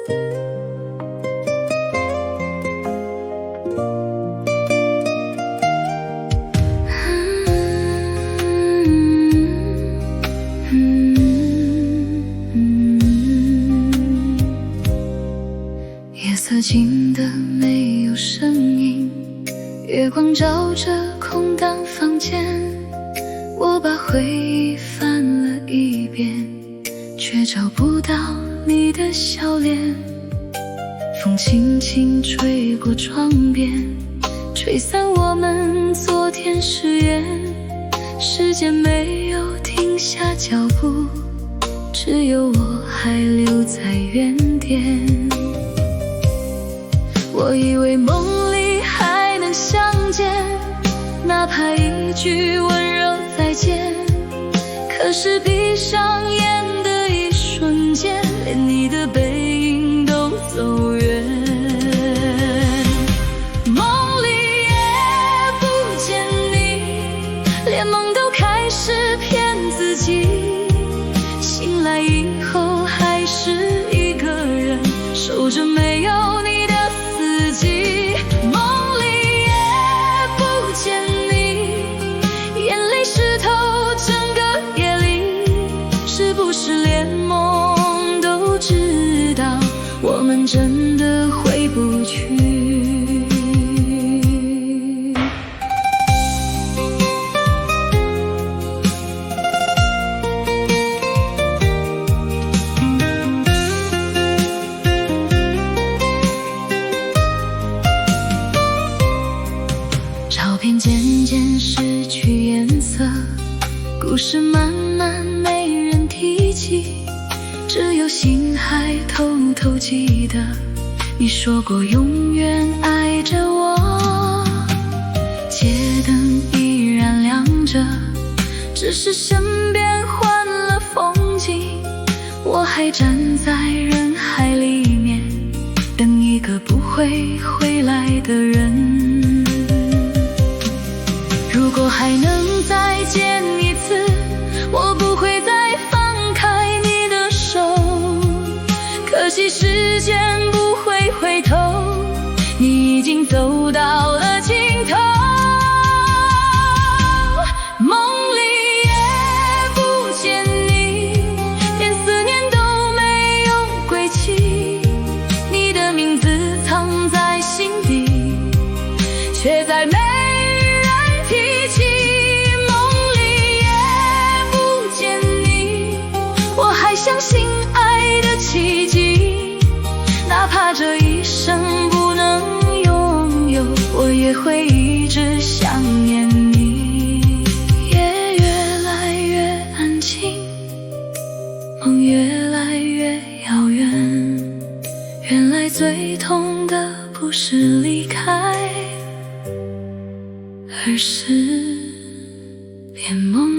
夜色静得没有声音，月光照着空荡房间，我把回忆翻了一遍，却找不到你的笑脸。风轻轻吹过窗边，吹散我们昨天誓言。时间没有停下脚步，只有我还留在原点。我以为梦里还能相见，哪怕一句温柔再见，可是闭上眼的一瞬间，连你的背影都走远。梦里也不见你，连梦都开始骗自己，醒来以后还是一个人，守着没有你的四季。梦里也不见你，眼泪湿透整个夜里，是不是连梦都知道我们真的回不去？照片渐渐失去颜色，故事慢慢没人提起，只有心还偷偷记得你说过永远爱着我。街灯依然亮着，只是身边换了风景，我还站在人海里面，等一个不会回来的人。如果还能再见一次，我不会再放开你的手，可惜时间不会回头，你已经走到了尽头。梦里也不见你，连思念都没有归期，你的名字藏在心底，却再没相信爱的奇迹，哪怕这一生不能拥有，我也会一直想念你。夜越来越安静，梦越来越遥远，原来最痛的不是离开，而是连梦